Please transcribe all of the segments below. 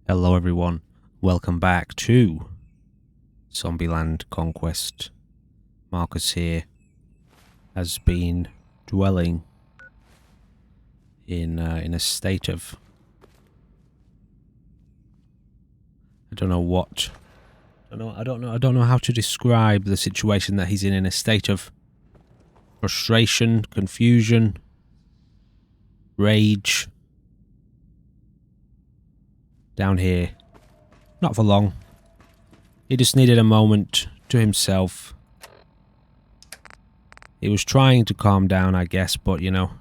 Hello everyone, welcome back to Zombieland Conquest. Marcus here has been dwelling in a state of... I don't know how to describe the situation that he's in a state of frustration, confusion, rage. Down here. Not for long. He just needed a moment to himself. He was trying to calm down, I guess, but, you know,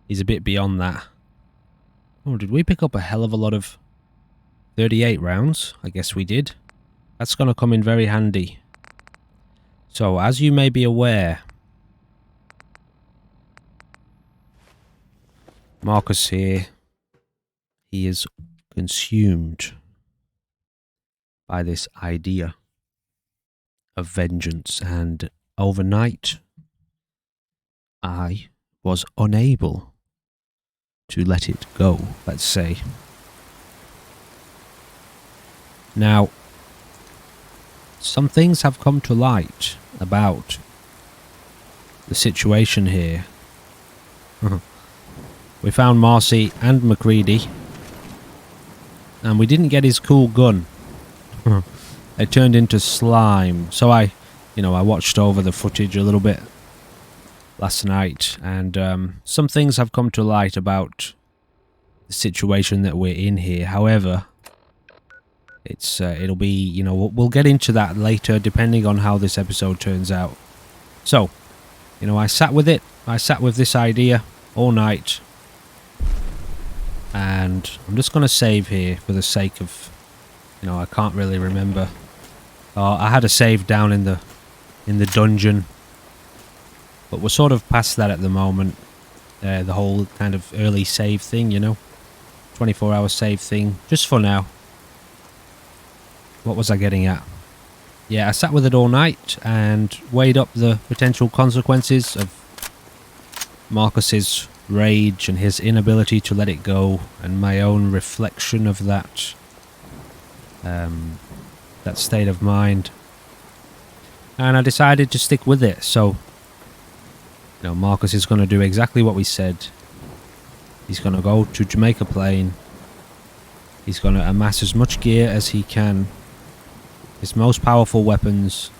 he's a bit beyond that. Oh, did we pick up a hell of a lot of 38 rounds? I guess we did. That's going to come in very handy. So, as you may be aware, Marcus here, he is consumed by this idea of vengeance, and overnight I was unable to let it go, let's say. Now, some things have come to light about the situation here. We found Marcy and McCready, and we didn't get his cool gun. It turned into slime. So I watched over the footage a little bit last night, and some things have come to light about the situation that we're in here. However, it'll be, we'll get into that later depending on how this episode turns out. So, I sat with it. I sat with this idea all night. And I'm just going to save here for the sake of, I can't really remember. I had a save down in the dungeon, but we're sort of past that at the moment. The whole kind of early save thing, 24-hour save thing, just for now. What was I getting at? Yeah, I sat with it all night and weighed up the potential consequences of Marcus's rage and his inability to let it go, and my own reflection of that state of mind, and I decided to stick with it. So Marcus is going to do exactly what we said. He's going to go to Jamaica Plain. He's going to amass as much gear as he can, his most powerful weapons,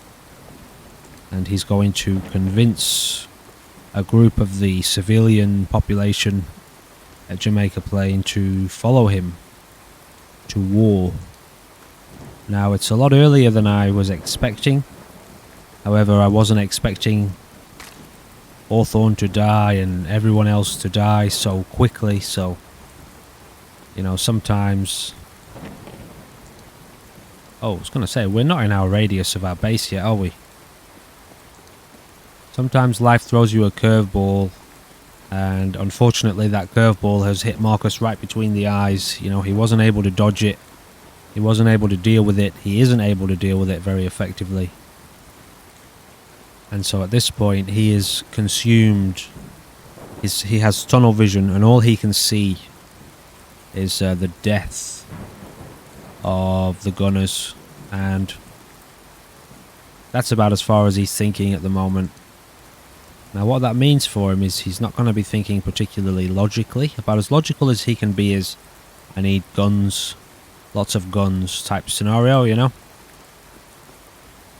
and he's going to convince a group of the civilian population at Jamaica Plain to follow him to war. Now, it's a lot earlier than I was expecting. However, I wasn't expecting Hawthorne to die and everyone else to die so quickly, so sometimes... Oh, I was going to say, we're not in our radius of our base yet, are we? Sometimes life throws you a curveball, and unfortunately that curveball has hit Marcus right between the eyes. He wasn't able to dodge it. He wasn't able to deal with it. He isn't able to deal with it very effectively. And so at this point he is consumed. He has tunnel vision, and all he can see is the death of the gunners, and that's about as far as he's thinking at the moment. Now, what that means for him is he's not going to be thinking particularly logically. About as logical as he can be is, I need guns, lots of guns type scenario,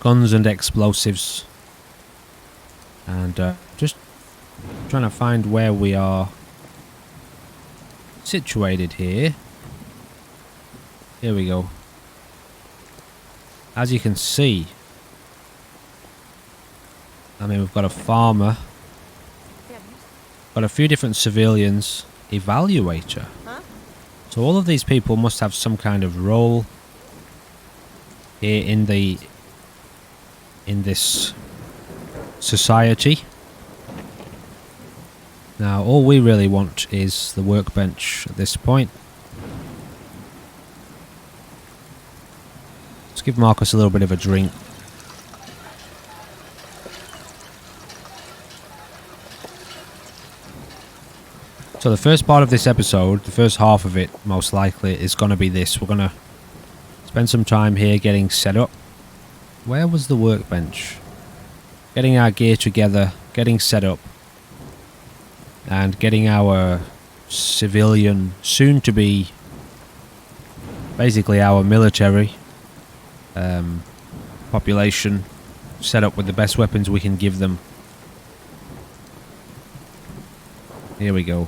Guns and explosives. And just trying to find where we are situated here. Here we go. As you can see, we've got a farmer, got a few different civilians, evaluator. Huh? So all of these people must have some kind of role here in this society. Now, all we really want is the workbench at this point. Let's give Marcus a little bit of a drink. So the first part of this episode, the first half of it, most likely, is going to be this. We're going to spend some time here getting set up. Where was the workbench? Getting our gear together, getting set up, and getting our civilian, soon to be, basically our military population set up with the best weapons we can give them. Here we go.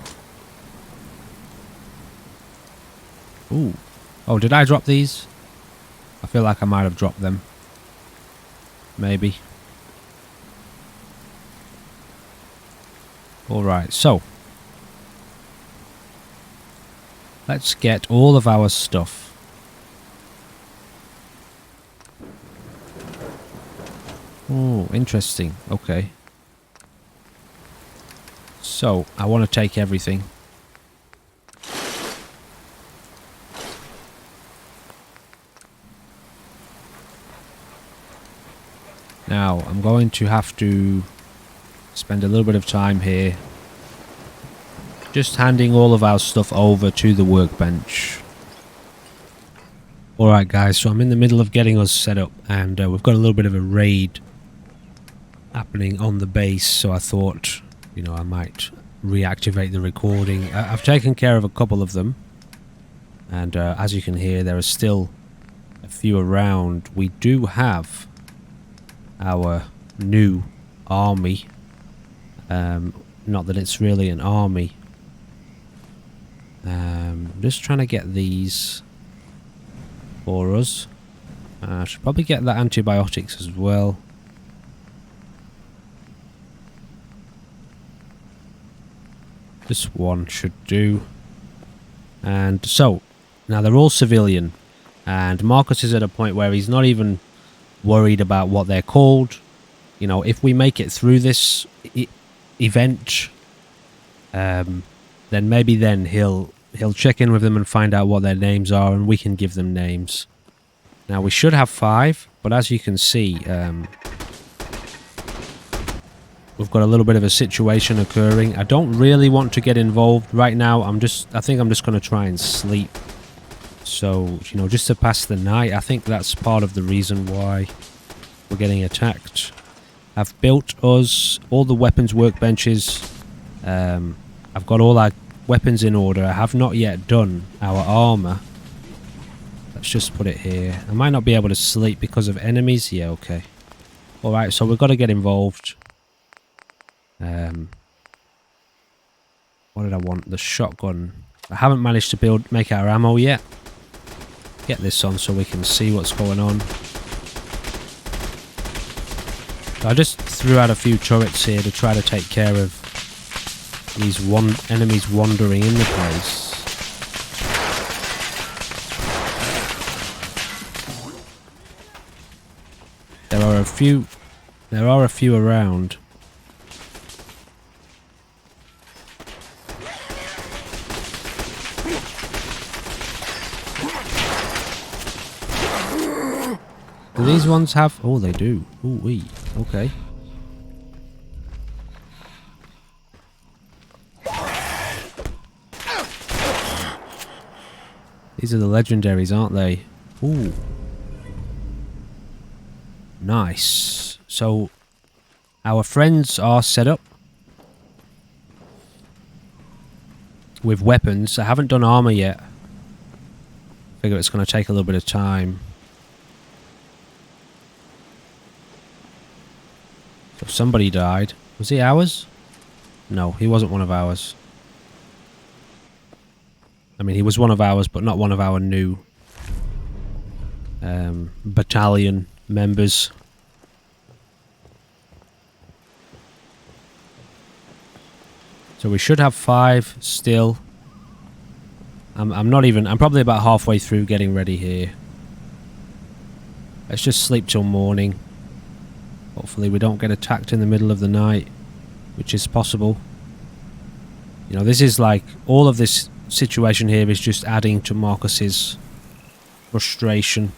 Ooh. Oh, did I drop these? I feel like I might have dropped them. Maybe. Alright, so. Let's get all of our stuff. Oh, interesting. Okay. So, I want to take everything. Now, I'm going to have to spend a little bit of time here just handing all of our stuff over to the workbench. Alright guys, so I'm in the middle of getting us set up, and we've got a little bit of a raid happening on the base, so I thought, you know, I might reactivate the recording. I've taken care of a couple of them, and as you can hear, there are still a few around. We do have our new army. Not that it's really an army. Just trying to get these for us. I should probably get that antibiotics as well. This one should do. And so, now they're all civilian. And Marcus is at a point where he's not even worried about what they're called. You know, if we make it through this event, then maybe then he'll check in with them and find out what their names are, and we can give them names. Now we should have 5, but as you can see, we've got a little bit of a situation occurring. I don't really want to get involved right now. I think I'm just going to try and sleep. So, you know, just to pass the night. I think that's part of the reason why we're getting attacked. I've built us all the weapons workbenches. I've got all our weapons in order. I have not yet done our armor. Let's just put it here. I might not be able to sleep because of enemies. Yeah, okay. Alright, so we've got to get involved. What did I want? The shotgun. I haven't managed to make our ammo yet. Get this on so we can see what's going on. So I just threw out a few turrets here to try to take care of these enemies wandering in the place. There are a few around. Do these ones have... Oh, they do. Ooh-wee. Okay. These are the legendaries, aren't they? Ooh. Nice. So, our friends are set up with weapons. I haven't done armor yet. Figure it's going to take a little bit of time. So somebody died. Was he ours? No, he wasn't one of ours. I mean, he was one of ours, but not one of our new battalion members. So we should have 5 still. I'm probably about halfway through getting ready here. Let's just sleep till morning. Hopefully we don't get attacked in the middle of the night, which is possible. You know, this is like, all of this situation here is just adding to Marcus's frustration.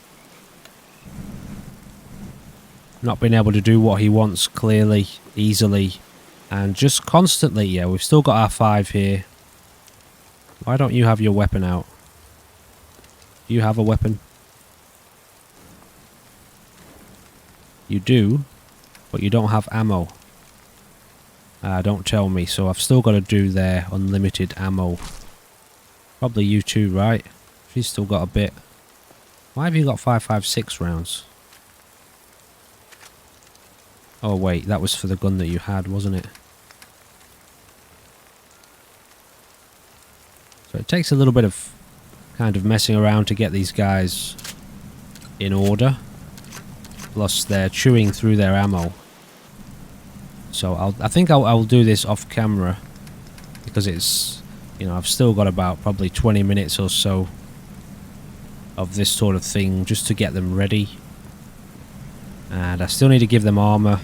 Not being able to do what he wants clearly, easily, and just constantly. Yeah, we've still got our 5 here. Why don't you have your weapon out? Do you have a weapon? You do, but you don't have ammo. Don't tell me. So I've still got to do their unlimited ammo. Probably you too, right? She's still got a bit. Why have you got 5.56 rounds? Oh wait, that was for the gun that you had, wasn't it? So it takes a little bit of kind of messing around to get these guys in order. Plus they're chewing through their ammo. So I think I'll do this off camera. Because it's, you know, I've still got about probably 20 minutes or so of this sort of thing just to get them ready. And I still need to give them armor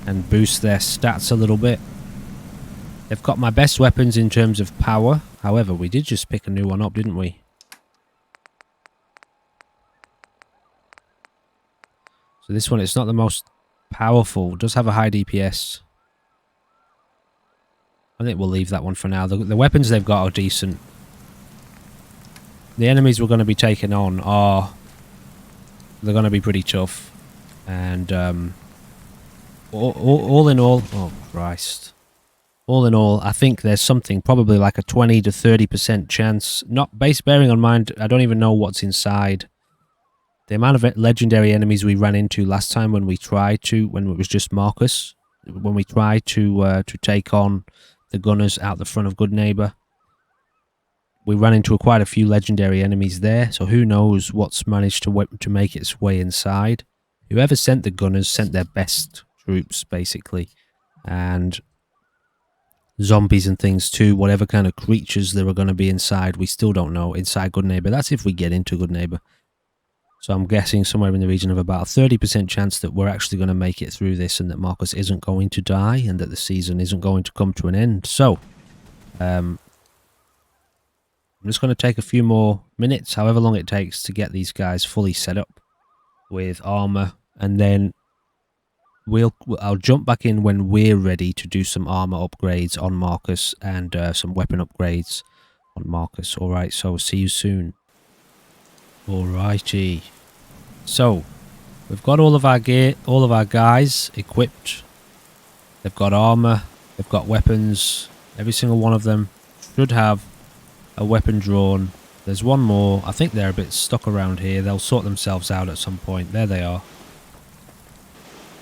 and boost their stats a little bit. They've got my best weapons in terms of power. However, we did just pick a new one up, didn't we? So this one, it's not the most powerful. It does have a high DPS. I think we'll leave that one for now. The weapons they've got are decent. The enemies we're going to be taking on are... they're going to be pretty tough. And all in all... oh, Christ. All in all, I think there's something, probably like a 20 to 30% chance. Not bearing on mind, I don't even know what's inside. The amount of legendary enemies we ran into last time when it was just Marcus, when we tried to take on the gunners out the front of Good Neighbor, we ran into quite a few legendary enemies there. So who knows what's managed to make its way inside. Whoever sent the gunners sent their best troops, basically, and zombies and things too. Whatever kind of creatures there are going to be inside, we still don't know. Inside Good Neighbor, that's if we get into Good Neighbor. So I'm guessing somewhere in the region of about a 30% chance that we're actually going to make it through this and that Marcus isn't going to die and that the season isn't going to come to an end. So, I'm just going to take a few more minutes, however long it takes, to get these guys fully set up with armor. And then I'll jump back in when we're ready to do some armor upgrades on Marcus and some weapon upgrades on Marcus. Alright, so see you soon. Alrighty. So, we've got all of our gear, all of our guys equipped. They've got armor, they've got weapons. Every single one of them should have a weapon drawn. There's one more. I think they're a bit stuck around here. They'll sort themselves out at some point. There they are.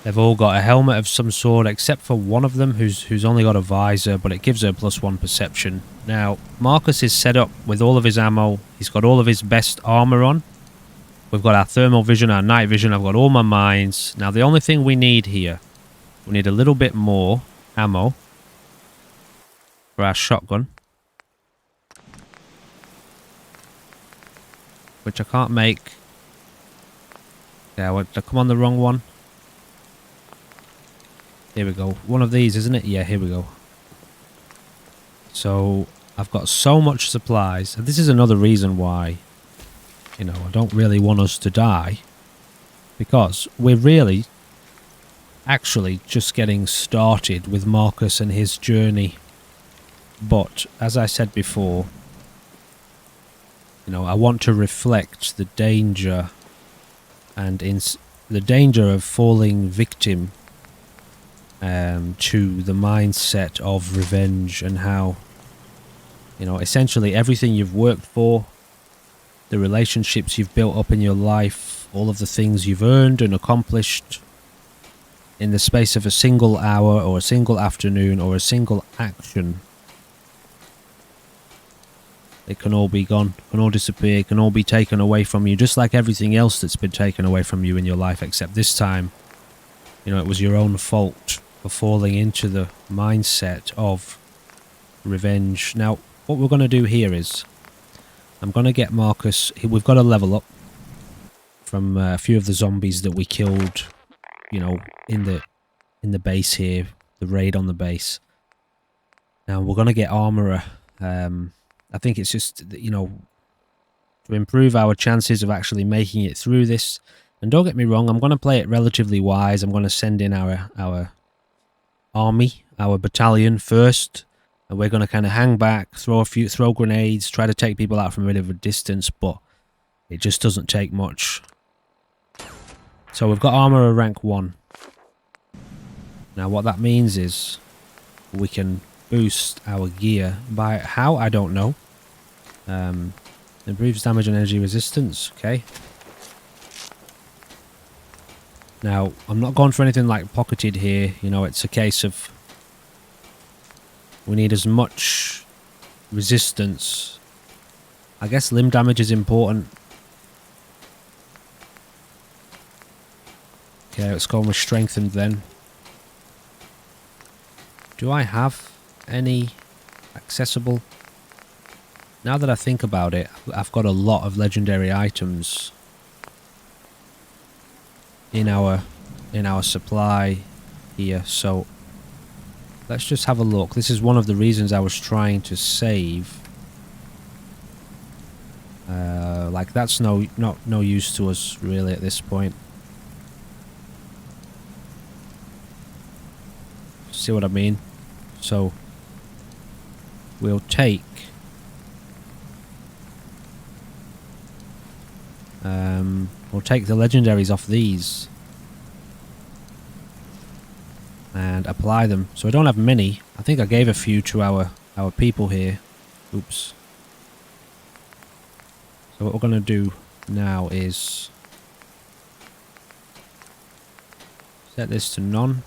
They've all got a helmet of some sort, except for one of them who's only got a visor, but it gives her +1 perception. Now, Marcus is set up with all of his ammo. He's got all of his best armor on. We've got our thermal vision, our night vision. I've got all my mines. Now, the only thing we need here, we need a little bit more ammo for our shotgun, which I can't make. Yeah, did I come on the wrong one? Here we go. One of these, isn't it? Yeah, here we go. So, I've got so much supplies. And this is another reason why, you know, I don't really want us to die. Because we're really actually just getting started with Marcus and his journey. But, as I said before, you know, I want to reflect the danger and the danger of falling victim to the mindset of revenge, and how, you know, essentially everything you've worked for, the relationships you've built up in your life, all of the things you've earned and accomplished in the space of a single hour or a single afternoon or a single action, it can all be gone, can all disappear, can all be taken away from you, just like everything else that's been taken away from you in your life, except this time, you know, it was your own fault for falling into the mindset of revenge. Now, what we're going to do here is, I'm going to get Marcus, we've got to level up from a few of the zombies that we killed, you know, in the base here, the raid on the base. Now, we're going to get armorer. I think it's just, you know, to improve our chances of actually making it through this. And don't get me wrong, I'm going to play it relatively wise. I'm going to send in our army, our battalion first, And we're going to kind of hang back, throw grenades, try to take people out from a bit of a distance, but it just doesn't take much. So we've got armor of rank 1. Now what that means is we can boost our gear by how, I don't know. Improves damage and energy resistance, okay. Now, I'm not going for anything like pocketed here, you know, it's a case of we need as much resistance. I guess limb damage is important. Okay, let's go with strengthened then. Do I have any accessible? Now that I think about it, I've got a lot of legendary items in our supply here, so let's just have a look. This is one of the reasons I was trying to save. Like that's no use to us really at this point. See what I mean? So we'll take the legendaries off these and apply them. So I don't have many. I think I gave a few to our people here. Oops. So what we're going to do now is set this to none.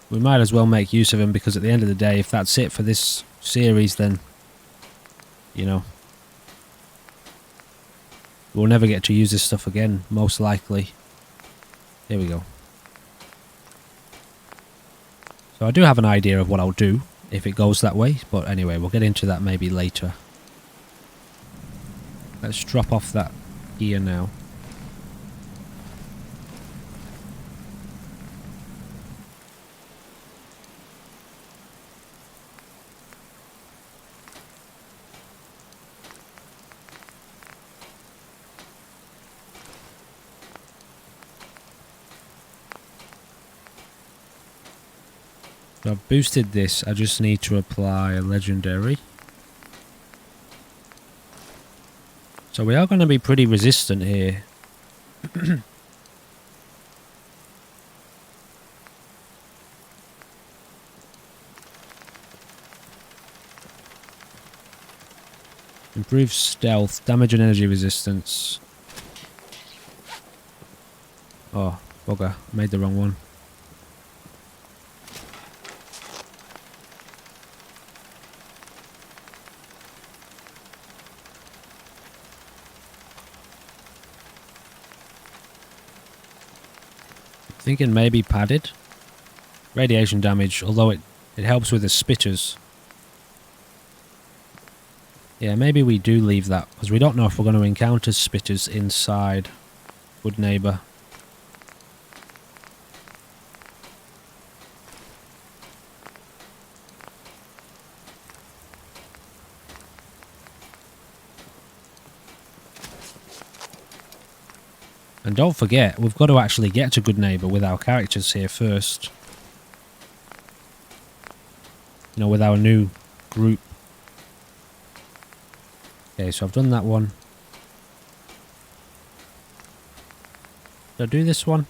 We might as well make use of him, because at the end of the day, if that's it for this series, then, you know, we'll never get to use this stuff again, most likely. Here we go. So I do have an idea of what I'll do if it goes that way, but anyway, we'll get into that maybe later. Let's drop off that gear now. So I've boosted this, I just need to apply a legendary. So we are going to be pretty resistant here. Improves stealth, damage and energy resistance. Oh, bugger, made the wrong one. Thinking maybe padded. Radiation damage, although it helps with the spitters. Yeah, maybe we do leave that, because we don't know if we're going to encounter spitters inside. Good neighbour. And don't forget, we've got to actually get to Good Neighbour with our characters here first. You know, with our new group. Okay, so I've done that one. Did I do this one?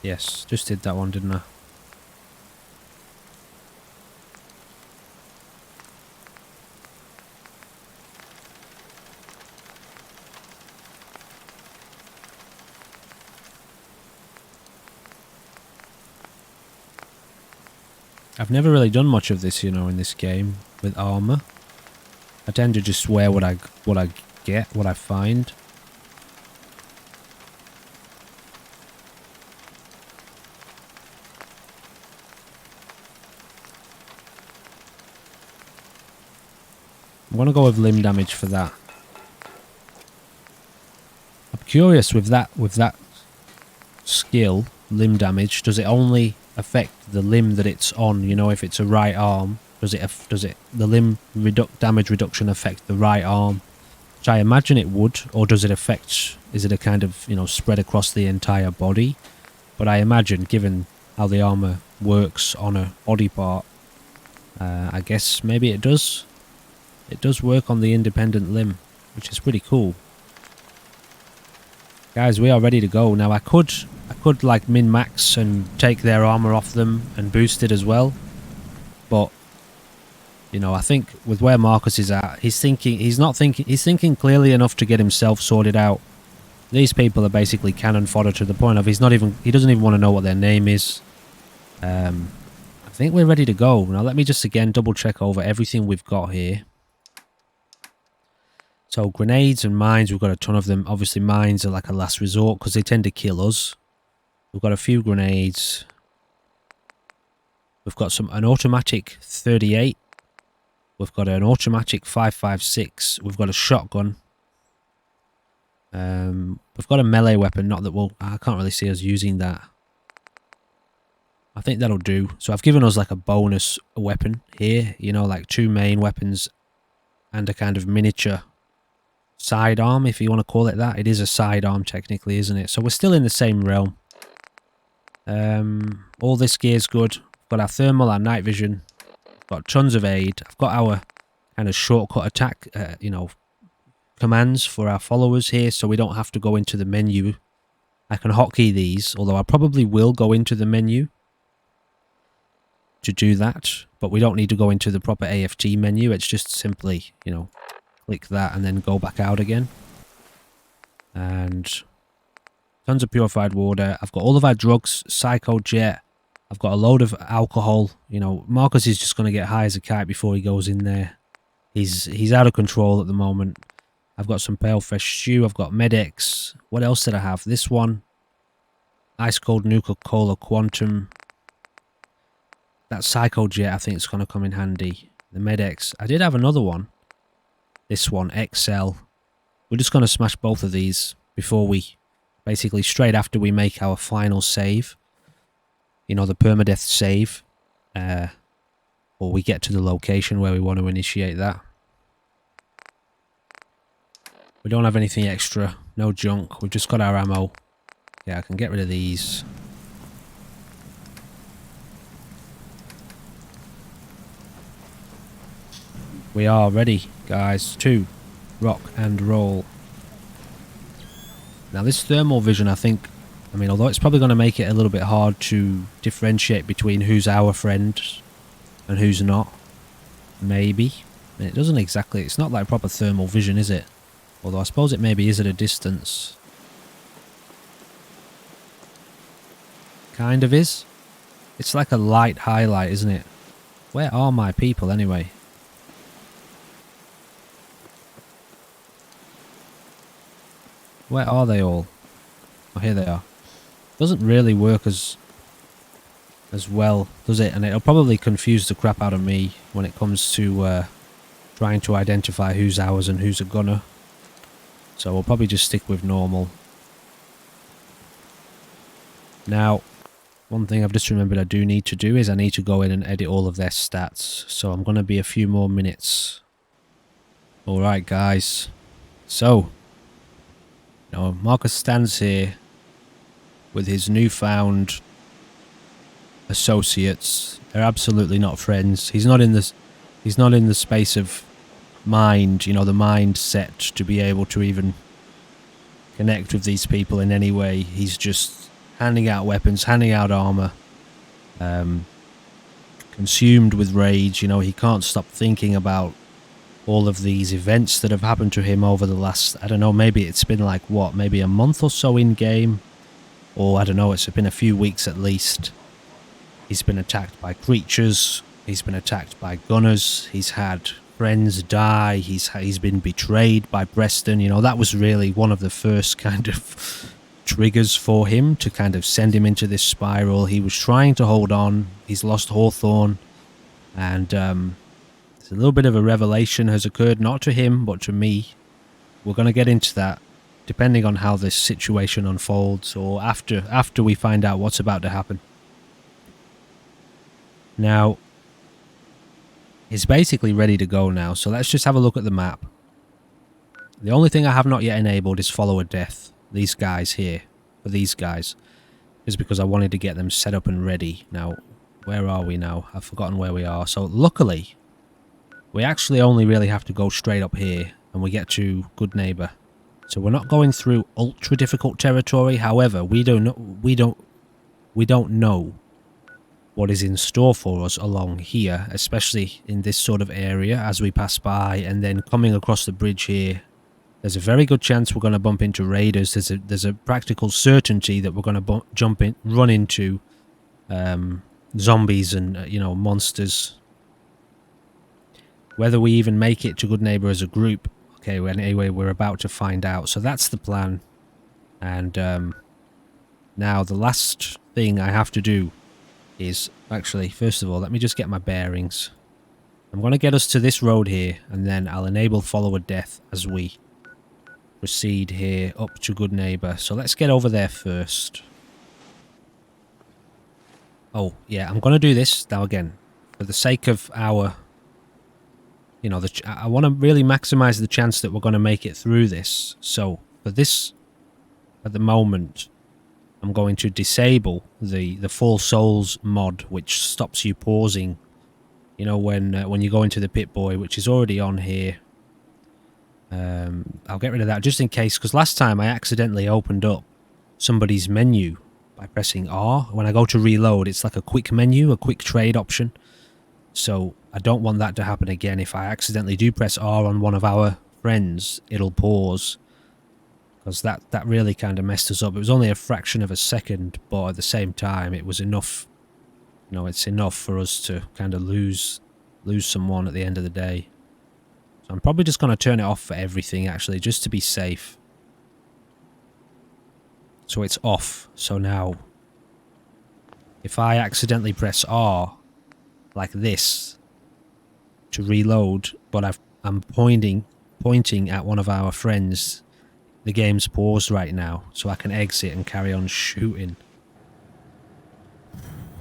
Yes, just did that one, didn't I? I've never really done much of this, you know, in this game with armor. I tend to just wear what I get, what I find. I'm gonna go with limb damage for that. I'm curious with that skill, limb damage, does it only affect the limb that it's on? You know, if it's a right arm, the limb damage reduction affect the right arm? Which I imagine it would, or does it affect, is it a kind of, you know, spread across the entire body? But I imagine, given how the armor works on a body part, I guess maybe it does. It does work on the independent limb, which is pretty cool. Guys, we are ready to go. Now I could like min-max and take their armor off them and boost it as well. But, you know, I think with where Marcus is at, he's thinking clearly enough to get himself sorted out. These people are basically cannon fodder to the point of he doesn't even want to know what their name is. I think we're ready to go. Now let me just again double check over everything we've got here. So grenades and mines, we've got a ton of them. Obviously mines are like a last resort because they tend to kill us. We've got a few grenades. We've got an automatic 38. We've got an automatic 5.56. We've got a shotgun. We've got a melee weapon. Not that I can't really see us using that. I think that'll do. So I've given us like a bonus weapon here. You know, like 2 main weapons and a kind of miniature sidearm, if you want to call it that. It is a sidearm technically, isn't it? So we're still in the same realm. All this gear's good. We've got our thermal, our night vision. We've got tons of aid. I've got our kind of shortcut attack, you know, commands for our followers here, so we don't have to go into the menu. I can hotkey these, although I probably will go into the menu to do that, but we don't need to go into the proper AFT menu. It's just simply, you know, click that and then go back out again. And tons of purified water. I've got all of our drugs, Psycho Jet. I've got a load of alcohol. You know, Marcus is just going to get high as a kite before he goes in there. He's out of control at the moment. I've got some pale fresh stew. I've got Med-X. What else did I have? This one. Ice Cold Nuka-Cola Quantum. That Psycho Jet, I think it's going to come in handy. The Med-X. I did have another one. This one, XL. We're just going to smash both of these before we... Basically, straight after we make our final save. You know, the permadeath save. Or we get to the location where we want to initiate that. We don't have anything extra. No junk. We've just got our ammo. Yeah, I can get rid of these. We are ready, guys, to rock and roll. Now this thermal vision, I think, I mean, although it's probably going to make it a little bit hard to differentiate between who's our friend and who's not. Maybe. I mean, it doesn't exactly, it's not like proper thermal vision, is it? Although I suppose it maybe is at a distance. Kind of is. It's like a light highlight, isn't it? Where are my people anyway? Where are they all? Oh, here they are. Doesn't really work as well, does it? And it'll probably confuse the crap out of me when it comes to trying to identify who's ours and who's a gunner. So we'll probably just stick with normal. Now, one thing I've just remembered I do need to do is I need to go in and edit all of their stats. So I'm going to be a few more minutes. Alright guys. So, you know, Marcus stands here with his newfound associates. They're absolutely not friends. He's not in the space of mind, you know, the mindset to be able to even connect with these people in any way. He's just handing out weapons, handing out armor, consumed with rage. You know, he can't stop thinking about all of these events that have happened to him over the last, I don't know, maybe it's been like, what, maybe a month or so in game, or I don't know, it's been a few weeks at least. He's been attacked by creatures, he's been attacked by gunners, he's had friends die, he's been betrayed by Preston. You know, that was really one of the first kind of triggers for him to kind of send him into this spiral. He was trying to hold on, he's lost Hawthorne, and a little bit of a revelation has occurred, not to him, but to me. We're going to get into that, depending on how this situation unfolds, or after we find out what's about to happen. Now, is basically ready to go now. So let's just have a look at the map. The only thing I have not yet enabled is follower death. These guys here, for these guys, is because I wanted to get them set up and ready. Now, where are we now? I've forgotten where we are. So luckily, we actually only really have to go straight up here and we get to Good Neighbor. So we're not going through ultra difficult territory. However, we don't know what is in store for us along here, especially in this sort of area as we pass by, and then coming across the bridge here. There's a very good chance we're going to bump into raiders. There's a practical certainty that we're going to run into zombies and you know, monsters. Whether we even make it to Good Neighbor as a group, okay. Anyway, we're about to find out. So that's the plan. And now the last thing I have to do is actually, first of all, let me just get my bearings. I'm going to get us to this road here, and then I'll enable follower death as we proceed here up to Good Neighbor. So let's get over there first. Oh, yeah, I'm going to do this now again. For the sake of our... You know, I want to really maximize the chance that we're going to make it through this. So, for this, at the moment, I'm going to disable the Full Souls mod, which stops you pausing. You know, when you go into the Pip-Boy, which is already on here. I'll get rid of that just in case, because last time I accidentally opened up somebody's menu by pressing R. When I go to reload, it's like a quick menu, a quick trade option. So I don't want that to happen again. If I accidentally do press R on one of our friends, it'll pause. Because that really kind of messed us up. It was only a fraction of a second, but at the same time, it was enough. You know, it's enough for us to kind of lose someone at the end of the day. So I'm probably just going to turn it off for everything, actually, just to be safe. So it's off. So now, if I accidentally press R, like this, to reload, but I'm pointing at one of our friends, the game's paused right now, so I can exit and carry on shooting.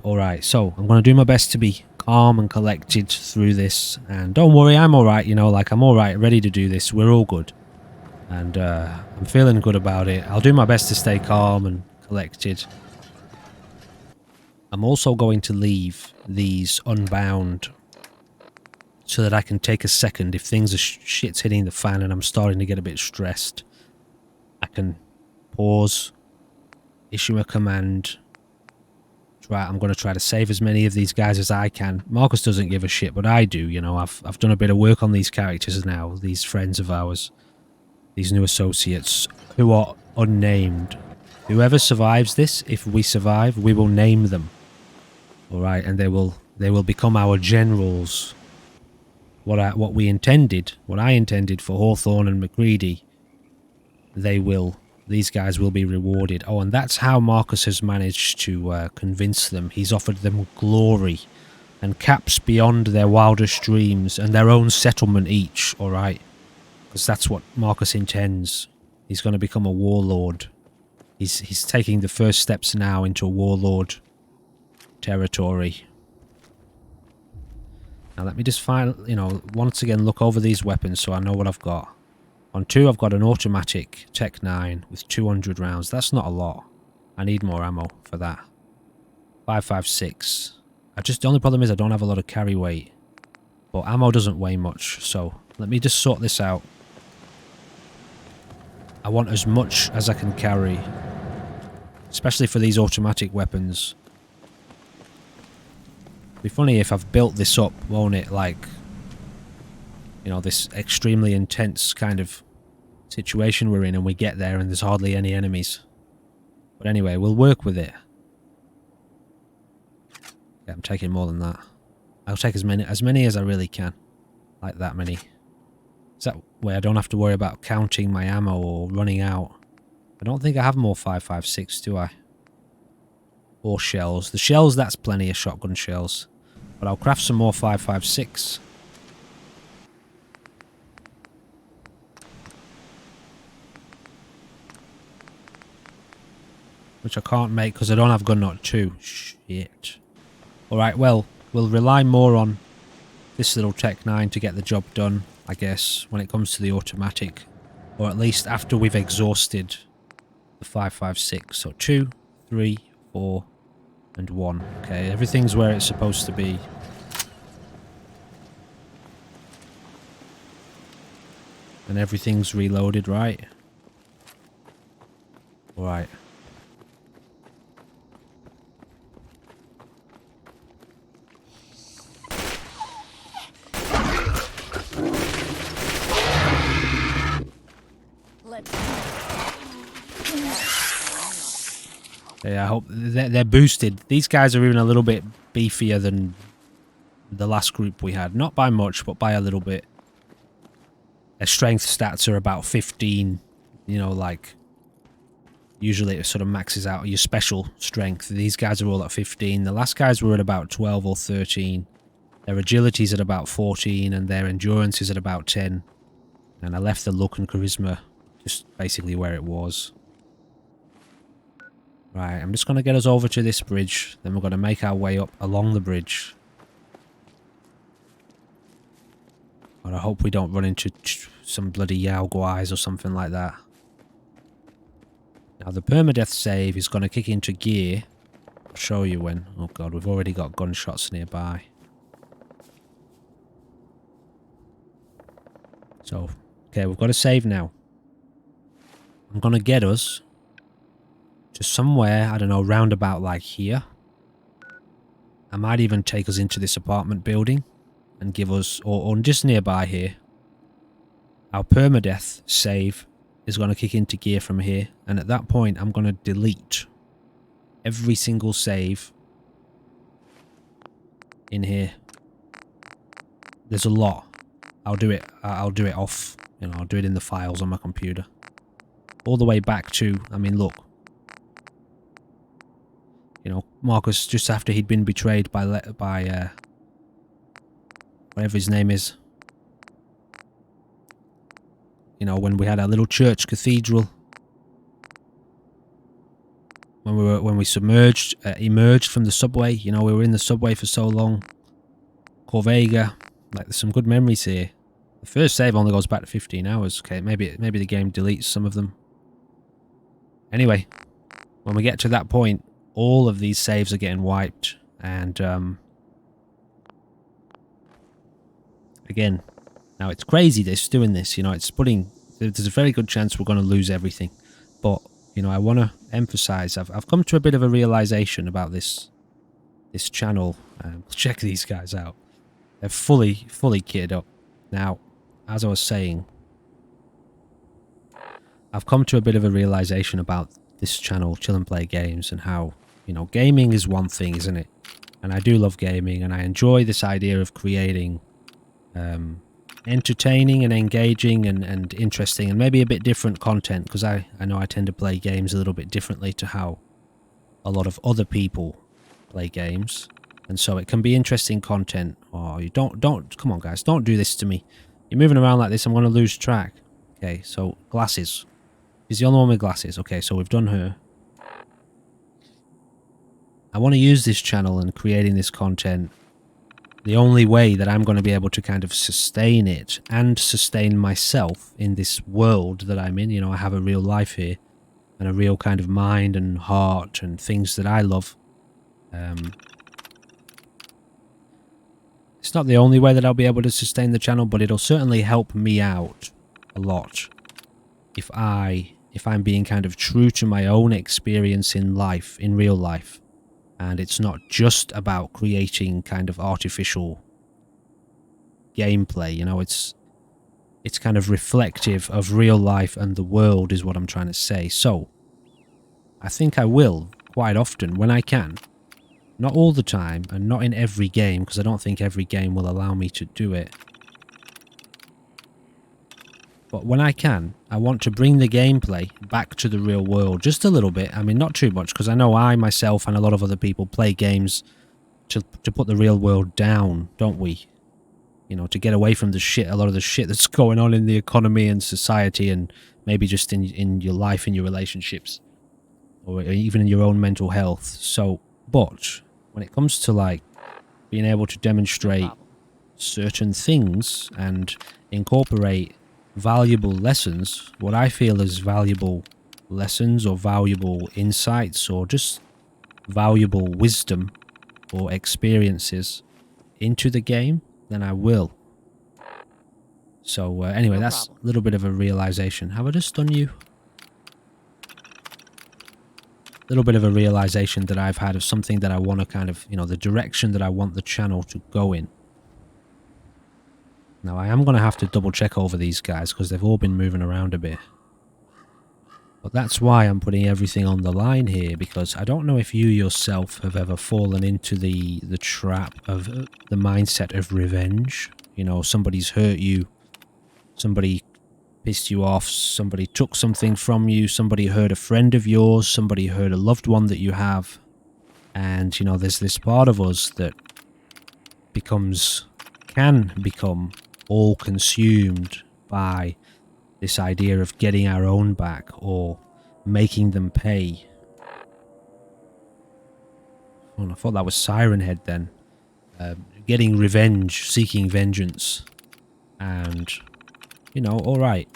Alright, so I'm going to do my best to be calm and collected through this, and don't worry, I'm alright, you know, like I'm alright, ready to do this, we're all good. And I'm feeling good about it. I'll do my best to stay calm and collected. I'm also going to leave these unbound so that I can take a second if things are shit's hitting the fan and I'm starting to get a bit stressed. I can pause, issue a command. I'm going to try to save as many of these guys as I can. Marcus doesn't give a shit, but I do. You know, I've done a bit of work on these characters now, these friends of ours, these new associates who are unnamed. Whoever survives this, if we survive, we will name them. All right, and they will become our generals. What I intended for Hawthorne and McCready, these guys will be rewarded. Oh, and that's how Marcus has managed to convince them. He's offered them glory and caps beyond their wildest dreams and their own settlement each, all right? Because that's what Marcus intends. He's going to become a warlord. He's taking the first steps now into warlord territory. Now let me just once again look over these weapons so I know what I've got. On 2 I've got an automatic Tech 9 with 200 rounds. That's not a lot. I need more ammo for that. 5.56. The only problem is I don't have a lot of carry weight. But ammo doesn't weigh much, so let me just sort this out. I want as much as I can carry. Especially for these automatic weapons. It'd be funny if I've built this up, won't it? Like, you know, this extremely intense kind of situation we're in, and we get there and there's hardly any enemies. But anyway, we'll work with it. Yeah, I'm taking more than that. I'll take as many as I really can. Like that many. Is that way I don't have to worry about counting my ammo or running out. I don't think I have more 5.56, do I? Or shells. The shells, that's plenty of shotgun shells. But I'll craft some more 5.56. Which I can't make because I don't have gun nut 2. Shit. Alright, well, we'll rely more on this little Tech 9 to get the job done, I guess, when it comes to the automatic. Or at least after we've exhausted the 556. So 2, 3, 4, and 1. Okay, everything's where it's supposed to be. And everything's reloaded, right? Alright. Yeah, I hope they're boosted. These guys are even a little bit beefier than the last group we had. Not by much, but by a little bit. Their strength stats are about 15. You know, like, usually it sort of maxes out your special strength. These guys are all at 15. The last guys were at about 12 or 13. Their agility's at about 14, and their endurance is at about 10. And I left the luck and charisma just basically where it was. Right, I'm just going to get us over to this bridge. Then we're going to make our way up along the bridge. But I hope we don't run into some bloody Yao Guais or something like that. Now the permadeath save is going to kick into gear. I'll show you when. Oh god, we've already got gunshots nearby. So, okay, we've got to save now. I'm going to get us to somewhere, I don't know, roundabout like here. I might even take us into this apartment building and give us, or just nearby here. Our permadeath save is going to kick into gear from here, and at that point I'm going to delete every single save in here. There's a lot. I'll do it off, you know, I'll do it in the files on my computer. All the way back to, I mean, look. You know, Marcus, just after he'd been betrayed by whatever his name is. You know, when we had our little church cathedral. When we emerged from the subway. You know, we were in the subway for so long. Corvega. Like, there's some good memories here. The first save only goes back to 15 hours. Okay, maybe the game deletes some of them. Anyway, when we get to that point, all of these saves are getting wiped, and again, now it's crazy doing this, you know, it's putting, there's a very good chance we're going to lose everything, but, you know, I want to emphasize, I've come to a bit of a realization about this channel. Check these guys out. They're fully kitted up. Now, as I was saying, I've come to a bit of a realization about this channel, Chill and Play Games, and how, you know, gaming is one thing, isn't it? And I do love gaming, and I enjoy this idea of creating entertaining and engaging and interesting and maybe a bit different content, because I know I tend to play games a little bit differently to how a lot of other people play games, and so it can be interesting content. Oh, you don't come on guys, don't do this to me. You're moving around like this, I'm going to lose track. Okay, so glasses. Is the only one with glasses. Okay, so we've done her. I want to use this channel and creating this content. The only way that I'm going to be able to kind of sustain it and sustain myself in this world that I'm in. You know, I have a real life here and a real kind of mind and heart and things that I love. It's not the only way that I'll be able to sustain the channel, but it'll certainly help me out a lot if I'm being kind of true to my own experience in life, in real life. And it's not just about creating kind of artificial gameplay, you know, it's kind of reflective of real life and the world is what I'm trying to say. So, I think I will, quite often, when I can. Not all the time, and not in every game, because I don't think every game will allow me to do it. But when I can, I want to bring the gameplay back to the real world just a little bit. I mean, not too much, because I know I, myself, and a lot of other people play games to put the real world down, don't we? You know, to get away from the shit, a lot of the shit that's going on in the economy and society, and maybe just in your life, in your relationships, or even in your own mental health. So, but when it comes to, like, being able to demonstrate certain things and incorporate valuable lessons, what I feel is valuable lessons or valuable insights or just valuable wisdom or experiences into the game, then I will. So anyway, that's a little bit of a realization. Have I just done you? A little bit of a realization that I've had of something that I want to kind of, you know, the direction that I want the channel to go in. Now I am going to have to double check over these guys because they've all been moving around a bit. But that's why I'm putting everything on the line here, because I don't know if you yourself have ever fallen into the trap of the mindset of revenge. You know, somebody's hurt you, somebody pissed you off, somebody took something from you, somebody hurt a friend of yours, somebody hurt a loved one that you have. And, you know, there's this part of us that can become all consumed by this idea of getting our own back or making them pay. Oh, I thought that was Siren Head then. Getting revenge, seeking vengeance. And, you know, alright.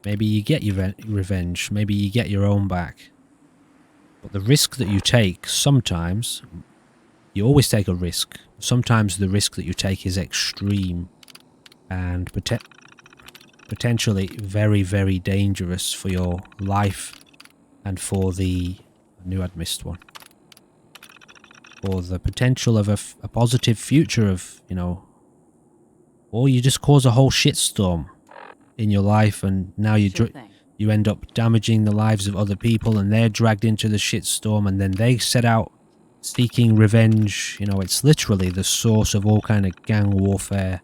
Maybe you get your revenge, maybe you get your own back. But the risk that you take, sometimes, you always take a risk. Sometimes the risk that you take is extreme and potentially very, very dangerous for your life and for the... I knew I'd missed one. For the potential of a positive future of, you know... Or you just cause a whole shitstorm in your life and now you end up damaging the lives of other people and they're dragged into the shitstorm and then they set out seeking revenge. You know, it's literally the source of all kind of gang warfare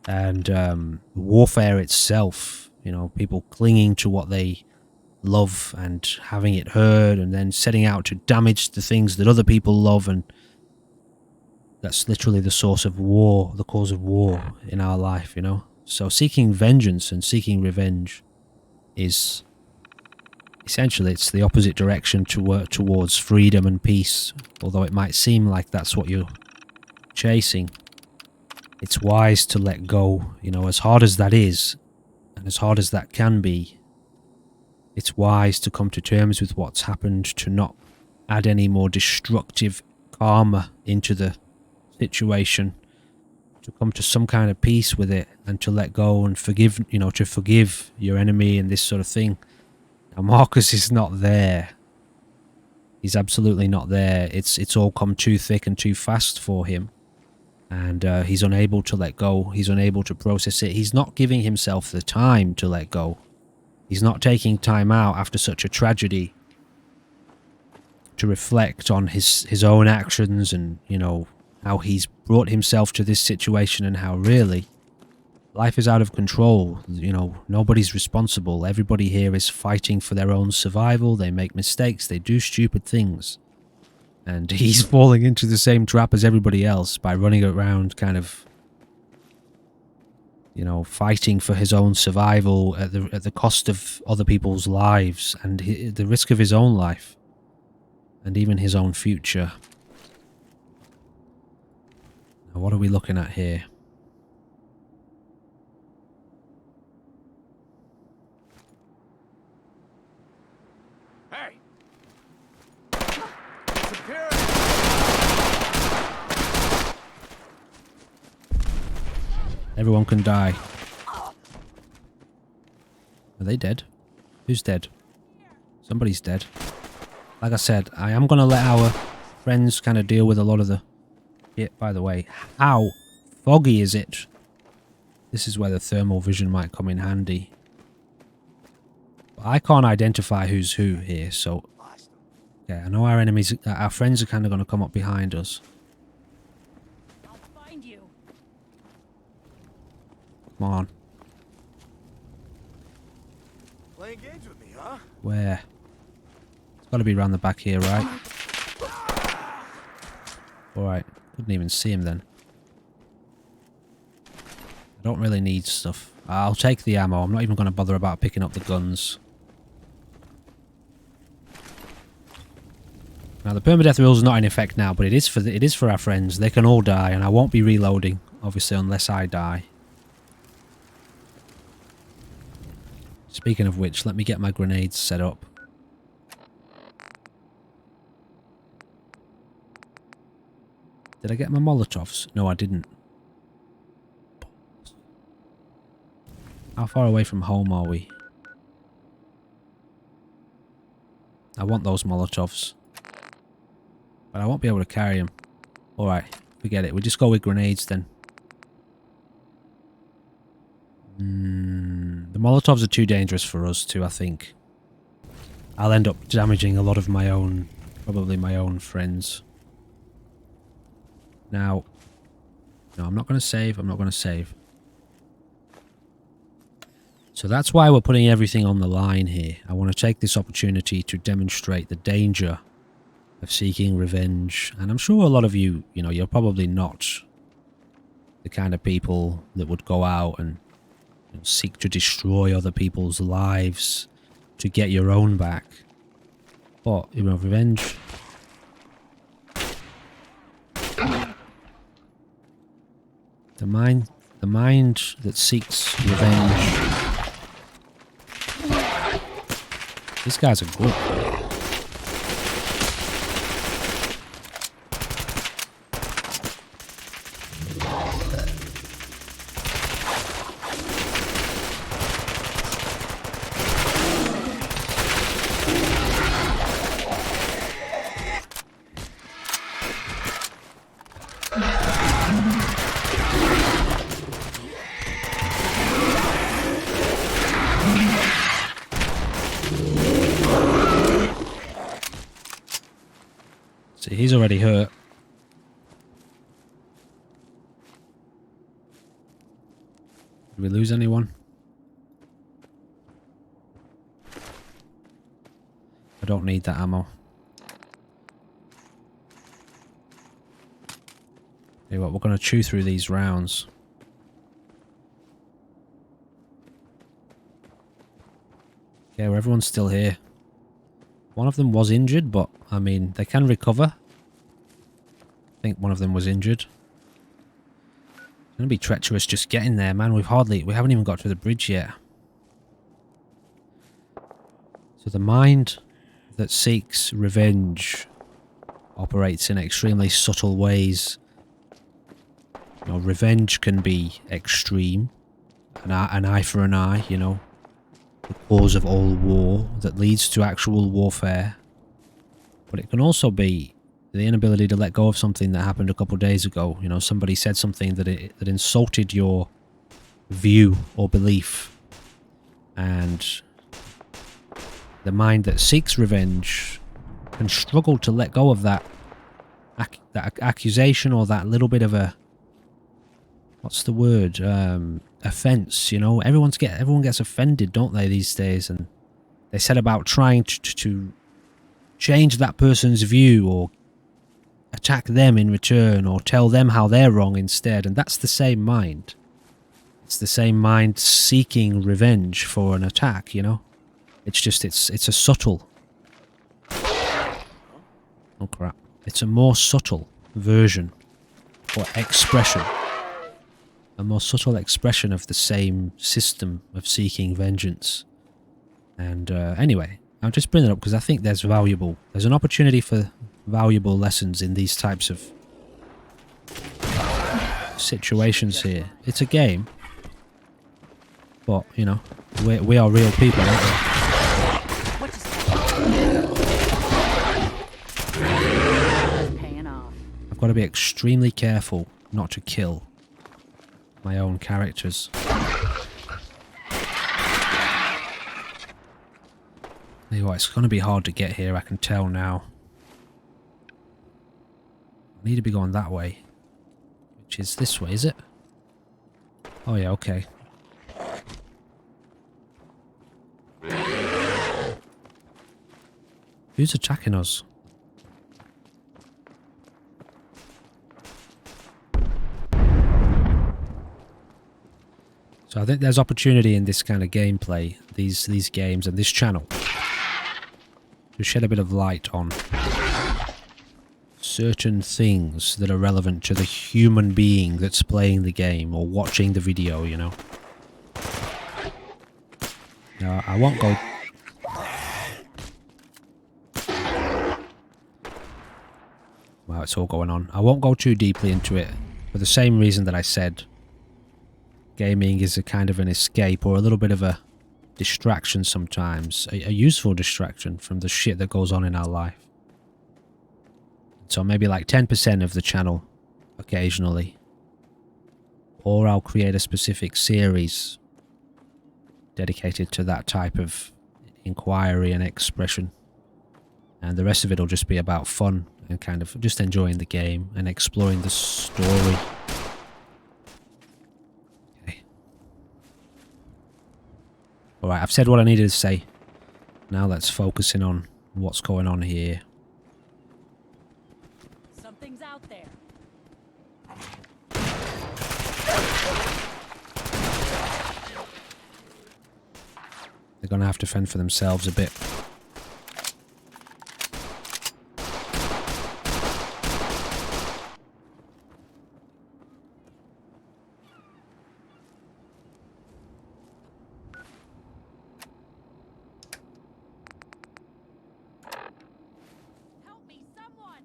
and warfare itself. You know, people clinging to what they love and having it heard and then setting out to damage the things that other people love, and that's literally the source of war, the cause of war in our life, you know. So seeking vengeance and seeking revenge is essentially, it's the opposite direction to work towards freedom and peace. Although it might seem like that's what you're chasing, it's wise to let go, you know, as hard as that is and as hard as that can be. It's wise to come to terms with what's happened, to not add any more destructive karma into the situation, to come to some kind of peace with it and to let go and forgive, you know, to forgive your enemy and this sort of thing. Now Marcus is not there. He's absolutely not there. It's all come too thick and too fast for him. And he's unable to let go. He's unable to process it. He's not giving himself the time to let go. He's not taking time out after such a tragedy to reflect on his own actions and, you know, how he's brought himself to this situation and how really life is out of control. You know, nobody's responsible. Everybody here is fighting for their own survival. They make mistakes. They do stupid things. And he's falling into the same trap as everybody else by running around kind of, you know, fighting for his own survival at the cost of other people's lives and the risk of his own life and even his own future. Now, what are we looking at here? Hey! Everyone can die. Are they dead? Who's dead? Somebody's dead. Like I said, I am going to let our friends kind of deal with a lot of the shit. By the way, how foggy is it? This is where the thermal vision might come in handy. But I can't identify who's who here, so... Yeah, I know our enemies, our friends are kind of going to come up behind us. I'll find you. Come on. Playing games with me, huh? Where? It's got to be around the back here, right? Alright, couldn't even see him then. I don't really need stuff. I'll take the ammo. I'm not even going to bother about picking up the guns. Now the permadeath rule is not in effect now, but it is for our friends. They can all die, and I won't be reloading, obviously, unless I die. Speaking of which, let me get my grenades set up. Did I get my Molotovs? No, I didn't. How far away from home are we? I want those Molotovs. But I won't be able to carry them. Alright, forget it. We just go with grenades then. The Molotovs are too dangerous for us too, I think. I'll end up damaging a lot of my own, probably my own friends. Now, no, I'm not going to save. I'm not going to save. So that's why we're putting everything on the line here. I want to take this opportunity to demonstrate the danger of seeking revenge. And I'm sure a lot of you, you're probably not the kind of people that would go out and seek to destroy other people's lives to get your own back. But, revenge. The mind that seeks revenge. These guys are good. See, he's already hurt. Did we lose anyone? I don't need that ammo. Tell you what, we're going to chew through these rounds. Okay, well, everyone's still here. One of them was injured, but, I mean, they can recover. I think one of them was injured. It's going to be treacherous just getting there, man. We haven't even got to the bridge yet. So the mind that seeks revenge operates in extremely subtle ways. Revenge can be extreme. An eye for an eye, the cause of all war that leads to actual warfare. But it can also be the inability to let go of something that happened a couple of days ago. Somebody said something that insulted your view or belief. And the mind that seeks revenge can struggle to let go of that accusation or that little bit of a... What's the word? Offense, everyone gets offended, don't they, these days? And they set about trying to change that person's view or attack them in return or tell them how they're wrong instead. And that's the same mind. It's the same mind seeking revenge for an attack, It's just, it's a subtle... Oh crap. It's a more subtle version or expression. A more subtle expression of the same system of seeking vengeance. And anyway, I'll just bring it up because I think there's an opportunity for valuable lessons in these types of situations here. It's a game, but we are real people, aren't we? I've got to be extremely careful not to kill my own characters. Anyway, it's going to be hard to get here, I can tell now. I need to be going that way. Which is this way, is it? Oh yeah, okay. Who's attacking us? So I think there's opportunity in this kind of gameplay, these games and this channel, to shed a bit of light on certain things that are relevant to the human being that's playing the game or watching the video, you know. Now, I won't go... Wow, it's all going on. I won't go too deeply into it for the same reason that I said gaming is a kind of an escape or a little bit of a distraction sometimes. A useful distraction from the shit that goes on in our life. So maybe like 10% of the channel occasionally. Or I'll create a specific series dedicated to that type of inquiry and expression. And the rest of it will just be about fun and kind of just enjoying the game and exploring the story. Okay. Alright, I've said what I needed to say. Now let's focus in on what's going on here. Something's out there. They're going to have to fend for themselves a bit. Help me, someone!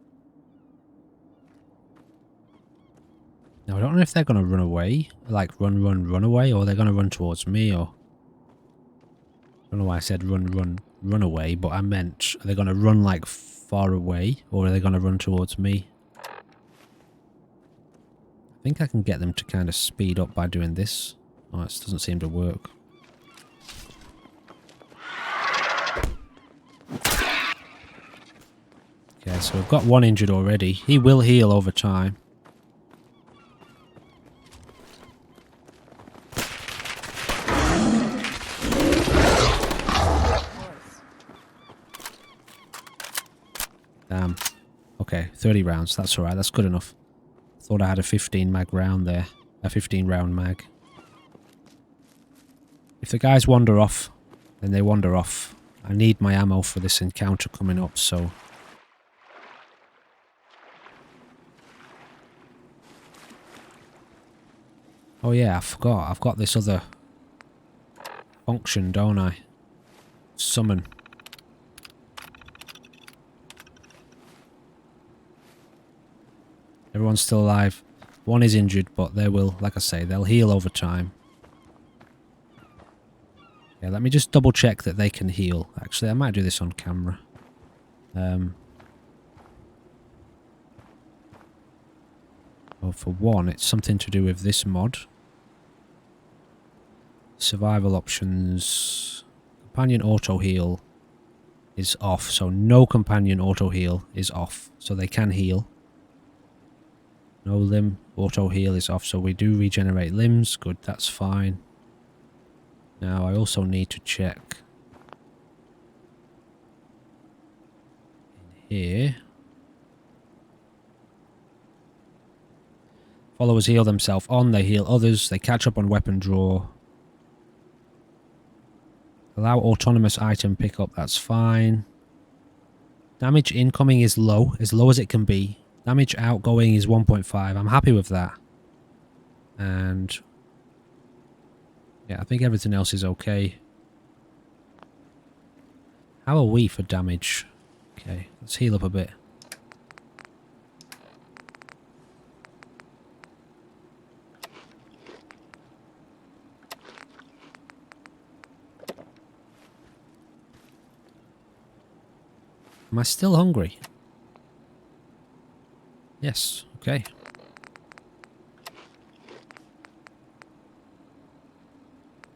Now, I don't know if they're going to run away, like run away, or they're going to run towards me, or... I don't know why I said run away, but I meant, are they going to run like far away, or are they going to run towards me? I think I can get them to kind of speed up by doing this. Oh, this doesn't seem to work. Okay, so we've got one injured already. He will heal over time. Damn. Okay, 30 rounds. That's alright. That's good enough. Thought I had a 15 mag round there. A 15 round mag. If the guys wander off, then they wander off. I need my ammo for this encounter coming up, so... Oh yeah, I forgot. I've got this other function, don't I? Summon. Everyone's still alive. One is injured, but they will, like I say, they'll heal over time. Yeah, let me just double check that they can heal. Actually, I might do this on camera. Well, for one, it's something to do with this mod. Survival options. Companion auto heal is off, so no companion auto heal is off, so they can heal. No limb auto heal is off, so we do regenerate limbs. Good, that's fine. Now I also need to check in here. Followers heal themselves on, they heal others, they catch up on weapon draw. Allow autonomous item pickup, that's fine. Damage incoming is low as it can be. Damage outgoing is 1.5. I'm happy with that. And yeah, I think everything else is okay. How are we for damage? Okay, let's heal up a bit. Am I still hungry? Yes, okay.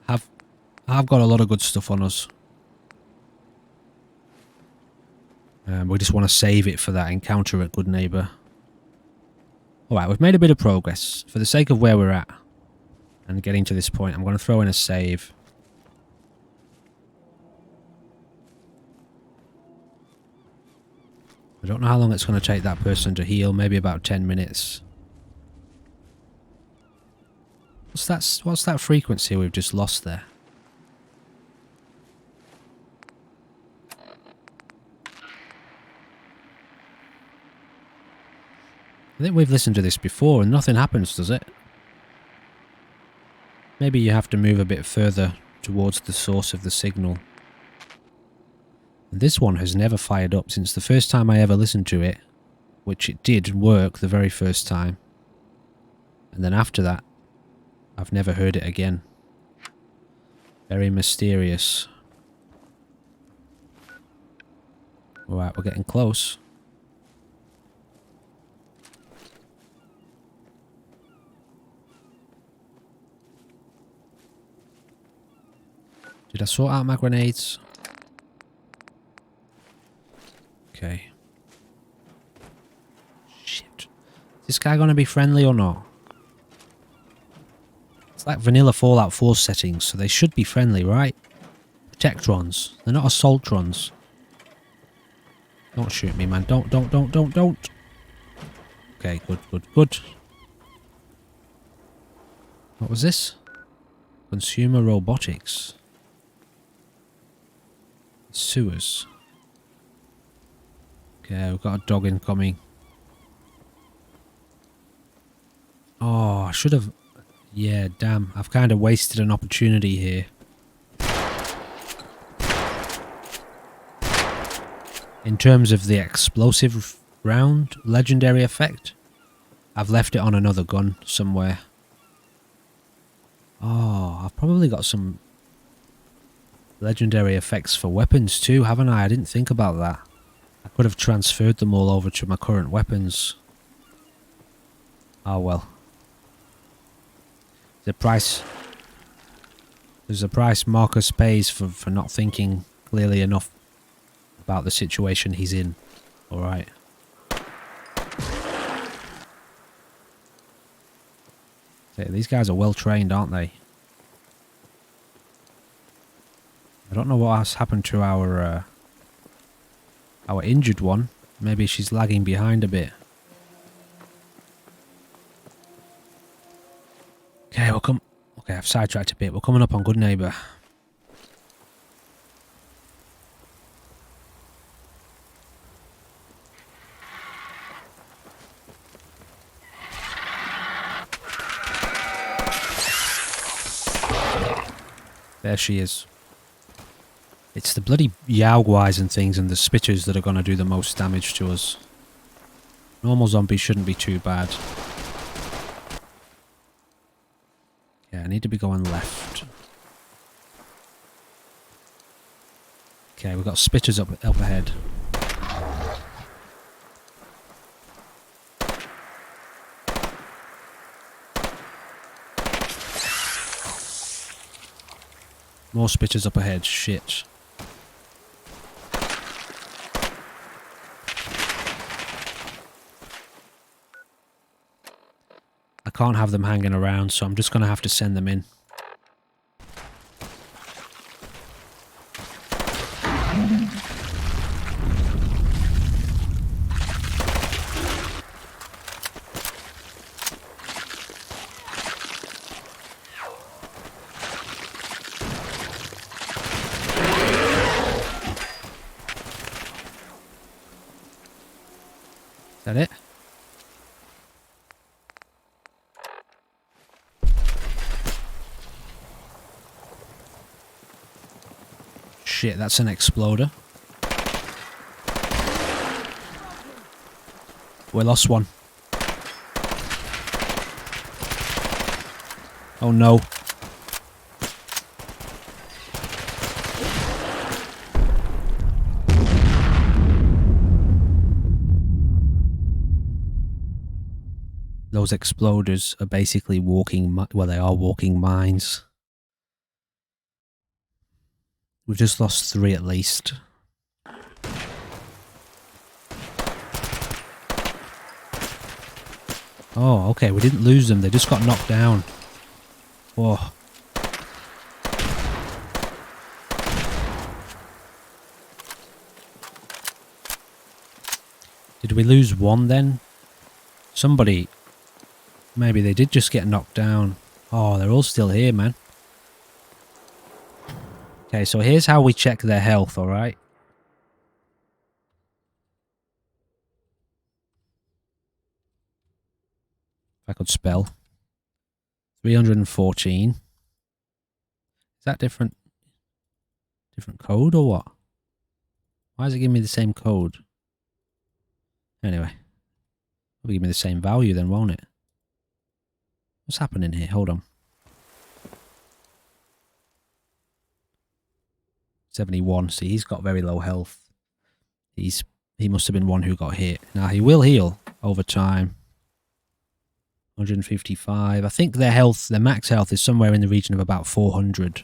I've got a lot of good stuff on us. We just want to save it for that encounter at Good Neighbour. Alright, we've made a bit of progress. For the sake of where we're at and getting to this point, I'm going to throw in a save. I don't know how long it's going to take that person to heal. Maybe about 10 minutes. What's that frequency we've just lost there? I think we've listened to this before and nothing happens, does it? Maybe you have to move a bit further towards the source of the signal. And this one has never fired up since the first time I ever listened to it, which it did work the very first time. And then after that, I've never heard it again. Very mysterious. Alright, we're getting close. Did I sort out my grenades? Okay. Shit. Is this guy gonna be friendly or not? It's like vanilla Fallout 4 settings, so they should be friendly, right? Protectrons. They're not assaultrons. Don't shoot me, man. Don't. Okay, good. What was this? Consumer robotics. Sewers. Okay, we've got a dog incoming. Oh, I should have... Yeah, damn. I've kind of wasted an opportunity here. In terms of the explosive round legendary effect, I've left it on another gun somewhere. Oh, I've probably got some legendary effects for weapons too, haven't I? I didn't think about that. I could have transferred them all over to my current weapons. Oh well. There's a price Marcus pays for not thinking clearly enough about the situation he's in. Alright. These guys are well trained, aren't they? I don't know what has happened to our injured one. Maybe she's lagging behind a bit. Okay, okay, I've sidetracked a bit. We're coming up on Good Neighbor. There she is. It's the bloody Yaogwais and things and the spitters that are going to do the most damage to us. Normal zombies shouldn't be too bad. Yeah, I need to be going left. Okay, we've got spitters up ahead. More spitters up ahead, shit. I can't have them hanging around, so I'm just going to have to send them in. Is that it? Shit, that's an exploder. We lost one. Oh no. Those exploders are basically walking, well, they are walking mines. We've just lost 3 at least. Oh, okay, we didn't lose them, they just got knocked down. Whoa. Did we lose one then? Somebody... Maybe they did just get knocked down. Oh, they're all still here, man. Okay, so here's how we check their health, alright? If I could spell. 314. Is that different? Different code or what? Why does it give me the same code? Anyway. It'll give me the same value then, won't it? What's happening here? Hold on. 71. See, he's got very low health. He must have been one who got hit. Now, he will heal over time. 155. I think their health, their max health is somewhere in the region of about 400.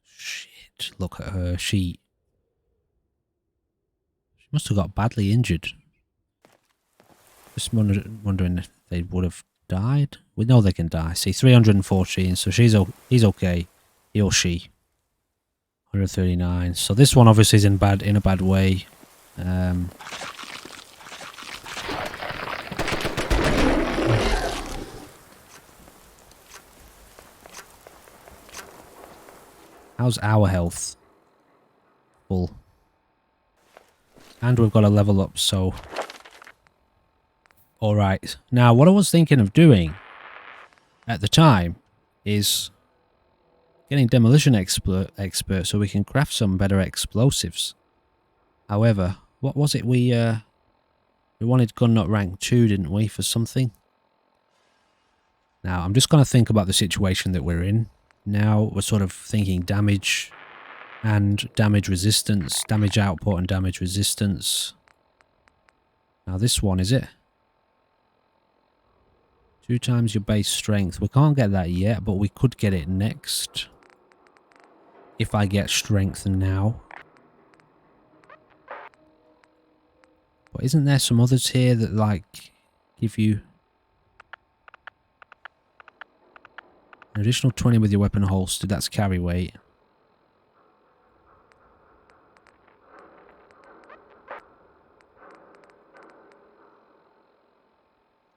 Shit, look at her. She must have got badly injured. Just wondering if they would have died. We know they can die. See, 314, so he's okay. He or she. 139. So this one obviously is in a bad way. How's our health? Full. And we've got a level up, so... Alright. Now, what I was thinking of doing at the time is getting demolition expert so we can craft some better explosives. However, what was it we wanted gun nut rank 2, didn't we, for something? Now, I'm just going to think about the situation that we're in. Now, we're sort of thinking damage and damage resistance, damage output and damage resistance. Now, this one, is it? 2 times your base strength. We can't get that yet, but we could get it next. If I get strength now. But isn't there some others here that, like, give you... An additional 20 with your weapon holster, that's carry weight.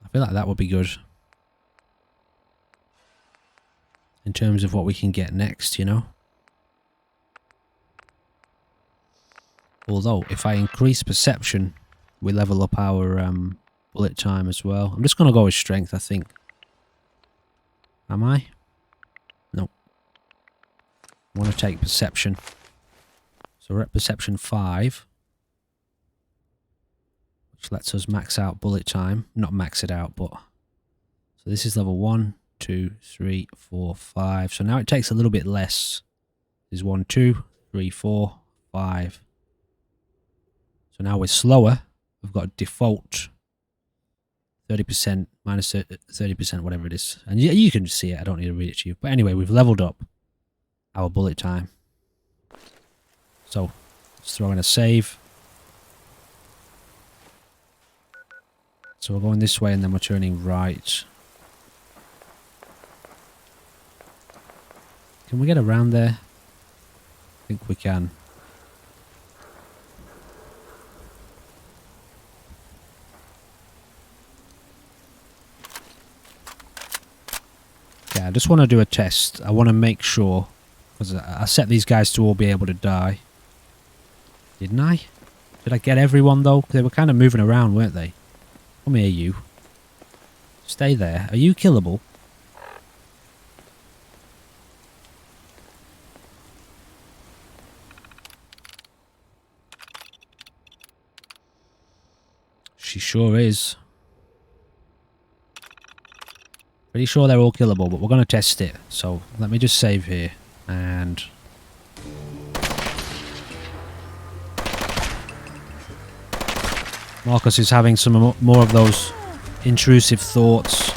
I feel like that would be good. In terms of what we can get next, you know? Although, if I increase perception, we level up our bullet time as well. I'm just going to go with strength, I think. Am I? Nope. I want to take perception. So we're at perception 5. Which lets us max out bullet time. Not max it out, but... So this is level 1, 2, 3, 4, 5. So now it takes a little bit less. This is 1, 2, 3, 4, 5. So now we're slower. We've got default 30%, minus 30%, whatever it is. And you can see it. I don't need to read it to you. But anyway, we've leveled up our bullet time. So let's throw in a save. So we're going this way and then we're turning right. Can we get around there? I think we can. Yeah, I just want to do a test. I want to make sure, because I set these guys to all be able to die. Didn't I? Did I get everyone though? They were kind of moving around, weren't they? Come here, you. Stay there. Are you killable? She sure is. Pretty sure they're all killable, but we're going to test it. So let me just save here. And... Marcus is having some more of those intrusive thoughts.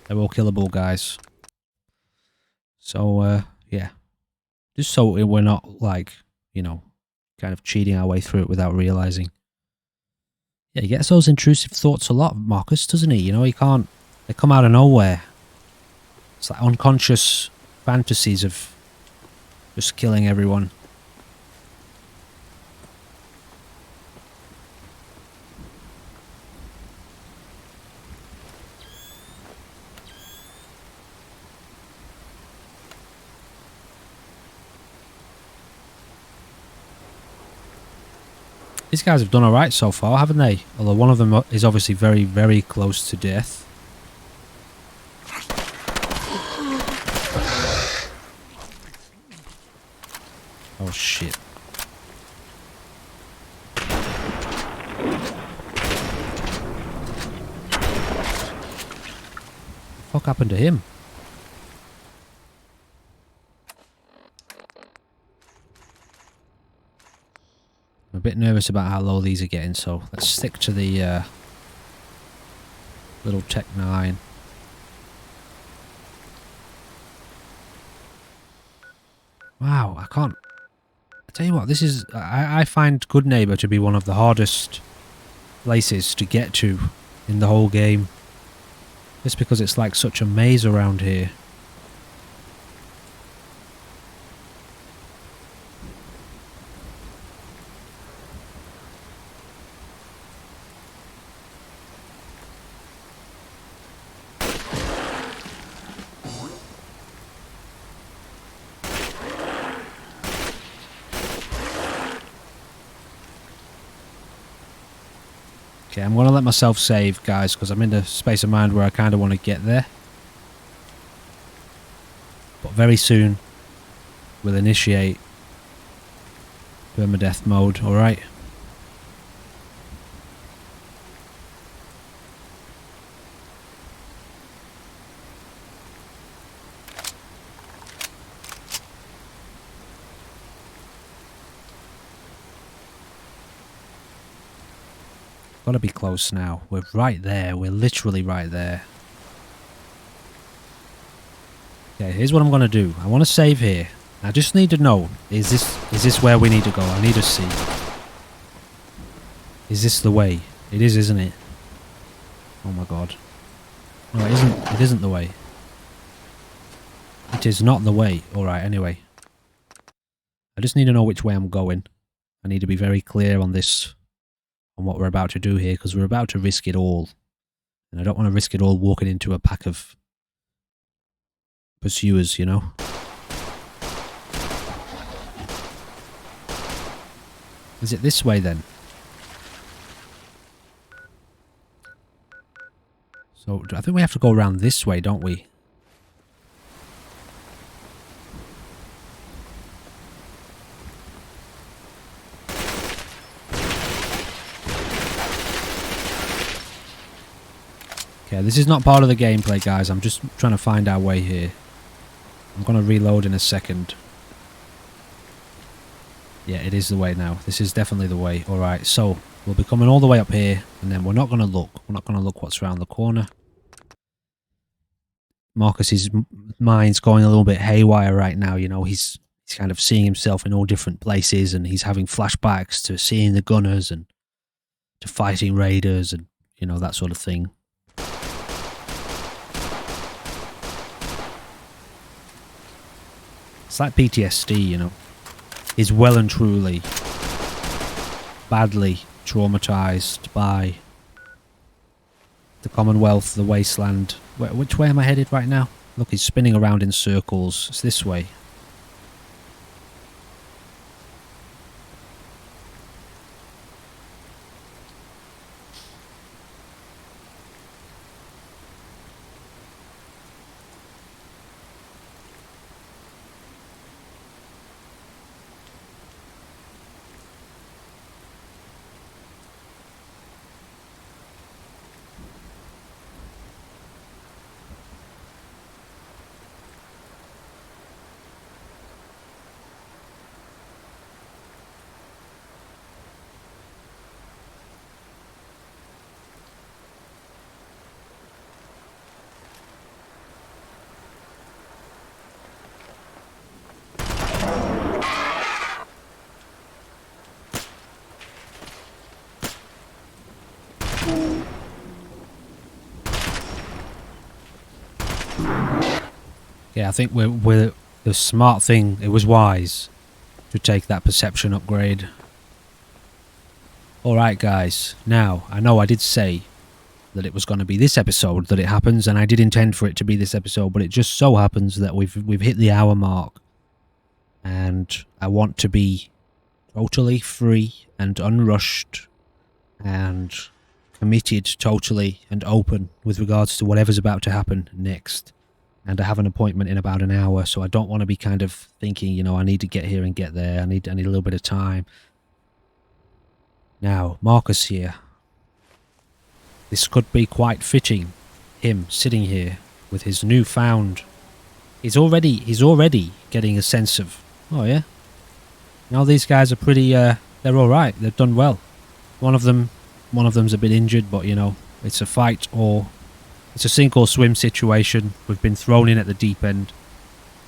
They're all killable, guys. So, yeah. Just so we're not, like, you know, kind of cheating our way through it without realizing. Yeah, he gets those intrusive thoughts a lot, Marcus, doesn't he? You know, he can't... They come out of nowhere. It's like unconscious fantasies of just killing everyone. These guys have done alright so far, haven't they? Although one of them is obviously very, very close to death. Oh shit. What happened to him? I'm a bit nervous about how low these are getting, so let's stick to the little Tech 9. Wow, I can't... I tell you what, this is... I find Good Neighbor to be one of the hardest places to get to in the whole game. Just because it's like such a maze around here. Okay, I'm going to let myself save, guys, because I'm in the space of mind where I kind of want to get there. But very soon, we'll initiate permadeath mode, alright? Gotta be close now. We're right there. We're literally right there. Okay, here's what I'm gonna do. I want to save here. I just need to know, is this where we need to go? I need to see. Is this the way? It is, isn't it? Oh my god. No, it isn't. It isn't the way. It is not the way. Alright, anyway. I just need to know which way I'm going. I need to be very clear on this, on what we're about to do here, because we're about to risk it all. And I don't want to risk it all walking into a pack of pursuers, you know? Is it this way then? So I think we have to go around this way, don't we? Okay, this is not part of the gameplay, guys. I'm just trying to find our way here. I'm going to reload in a second. Yeah, it is the way now. This is definitely the way. Alright, so we'll be coming all the way up here, and then we're not going to look. We're not going to look what's around the corner. Marcus's mind's going a little bit haywire right now, you know. He's kind of seeing himself in all different places, and he's having flashbacks to seeing the gunners and to fighting raiders and, you know, that sort of thing. It's like PTSD, you know. He's well and truly badly traumatized by the Commonwealth, the Wasteland. Which way am I headed right now? Look, he's spinning around in circles. It's this way. Yeah, I think we're the smart thing. It was wise to take that perception upgrade. Alright guys, now, I know I did say that it was going to be this episode that it happens, and I did intend for it to be this episode, but it just so happens that we've hit the hour mark. And I want to totally free and unrushed and committed totally and open with regards to whatever's about to happen next. And I have an appointment in about an hour, so I don't want to be kind of thinking, you know, I need to get here and get there. I need a little bit of time. Now, Marcus here. This could be quite fitting. Him sitting here with his newfound. He's already getting a sense of, oh yeah, now these guys are pretty. They're all right. They've done well. One of them's a bit injured, but you know, it's a fight or it's a sink or swim situation. We've been thrown in at the deep end,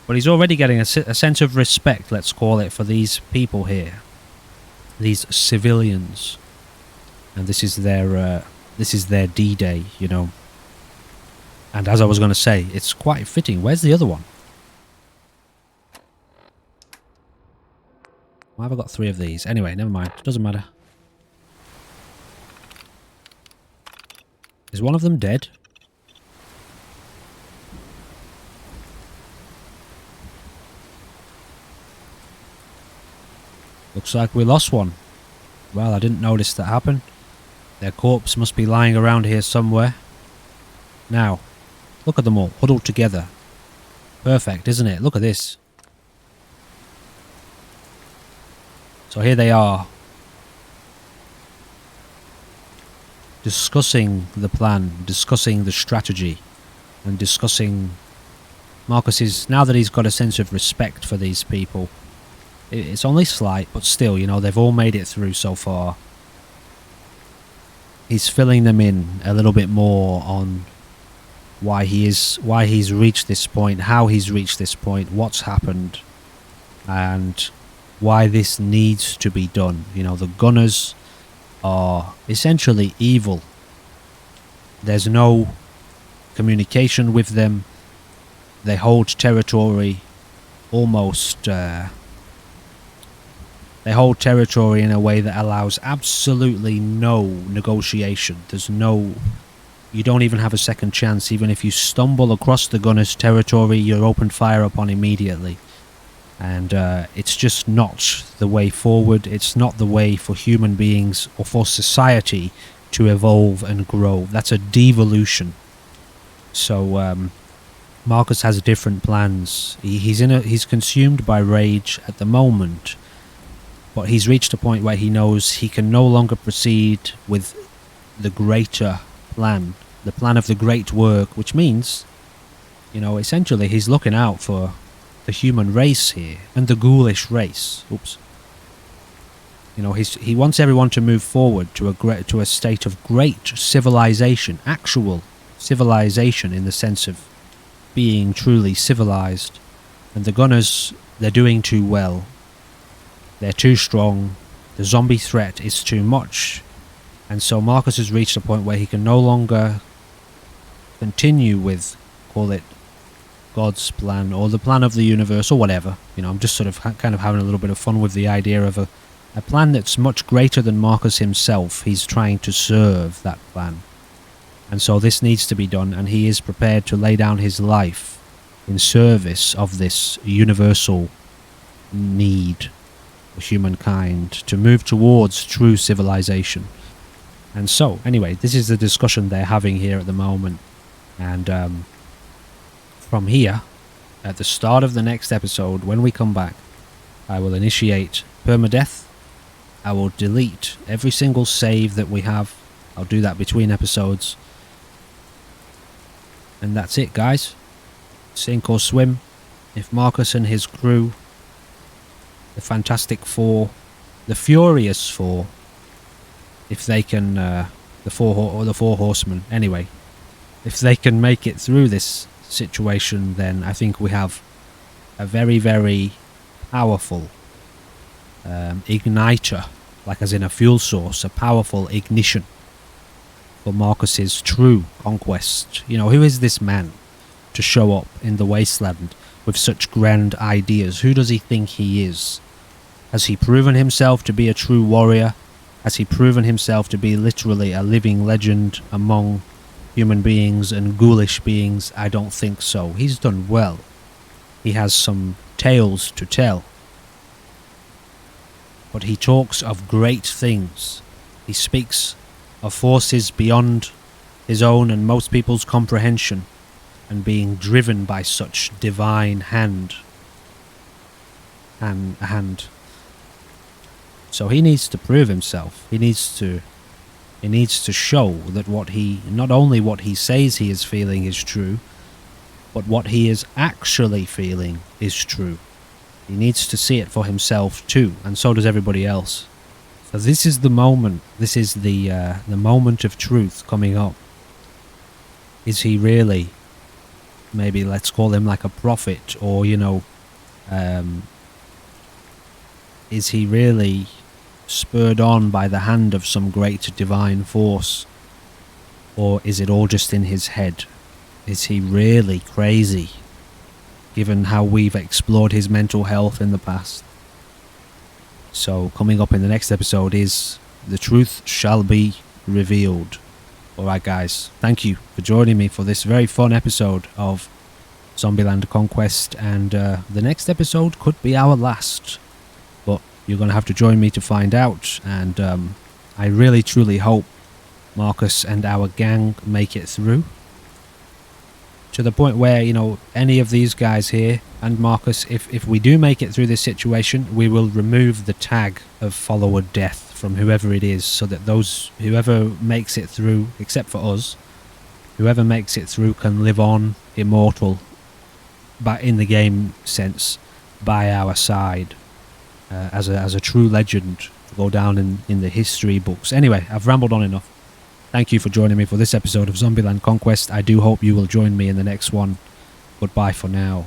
but he's already getting a sense of respect, let's call it, for these people here, these civilians, and this is their D-Day, you know. And as I was going to say, it's quite fitting. Where's the other one? Why have I got 3 of these? Anyway, never mind. Doesn't matter. Is one of them dead? Looks like we lost one. Well, I didn't notice that happen. Their corpse must be lying around here somewhere. Now, look at them all, huddled together. Perfect, isn't it? Look at this. So here they are. Discussing the plan, discussing the strategy, and discussing Marcus's, now that he's got a sense of respect for these people. It's only slight, but still, you know, they've all made it through so far. He's filling them in a little bit more on why he's reached this point, how he's reached this point, what's happened, and why this needs to be done. You know, the gunners are essentially evil. There's no communication with them. They hold territory almost... they hold territory in a way that allows absolutely no negotiation. There's no... You don't even have a second chance. Even if you stumble across the gunner's territory, you're opened fire upon immediately. And it's just not the way forward. It's not the way for human beings or for society to evolve and grow. That's a devolution. So Marcus has different plans. He's consumed by rage at the moment, but he's reached a point where he knows he can no longer proceed with the greater plan, the plan of the great work, which means, you know, essentially he's looking out for the human race here and the ghoulish race. Oops. You know, he wants everyone to move forward to a state of great civilization, actual civilization in the sense of being truly civilized. And the gunners, they're doing too well. They're too strong. The zombie threat is too much. And so Marcus has reached a point where he can no longer continue with, call it, God's plan or the plan of the universe or whatever. You know, I'm just sort of kind of having a little bit of fun with the idea of a plan that's much greater than Marcus himself. He's trying to serve that plan. And so this needs to be done, and he is prepared to lay down his life in service of this universal need for humankind to move towards true civilization. And so, anyway, this is the discussion they're having here at the moment. And from here, at the start of the next episode, when we come back, I will initiate permadeath. I will delete every single save that we have. I'll do that between episodes. And that's it, guys. Sink or swim. If Marcus and his crew, the Fantastic Four, the Furious Four, if they can, the four horsemen, anyway, if they can make it through this situation, then I think we have a very, very powerful igniter, like as in a fuel source, a powerful ignition for Marcus's true conquest. You know, who is this man to show up in the Wasteland with such grand ideas? Who does he think he is? Has he proven himself to be a true warrior? Has he proven himself to be literally a living legend among human beings and ghoulish beings? I don't think so. He's done well. He has some tales to tell. but he talks of great things. He speaks of forces beyond his own and most people's comprehension, and being driven by such divine hand. So he needs to prove himself. He needs to show that not only what he says he is feeling is true, but what he is actually feeling is true. He needs to see it for himself too, and so does everybody else. So this is the moment. This is the moment of truth coming up. Is he really, maybe let's call him like a prophet, or is he really spurred on by the hand of some great divine force, or is it all just in his head? Is he really crazy, given how we've explored his mental health in the past? So coming up in the next episode is The Truth Shall Be Revealed. Alright guys, thank you for joining me for this very fun episode of Zombieland Conquest, and the next episode could be our last, but you're going to have to join me to find out, and I really truly hope Marcus and our gang make it through. To the point where, any of these guys here, and Marcus, if we do make it through this situation, we will remove the tag of follower death from whoever it is, so that whoever makes it through, except for us, whoever makes it through can live on immortal, but in the game sense, by our side, as a true legend, to go down in the history books. Anyway, I've rambled on enough. Thank you for joining me for this episode of Zombieland Conquest. I do hope you will join me in the next one. Goodbye for now.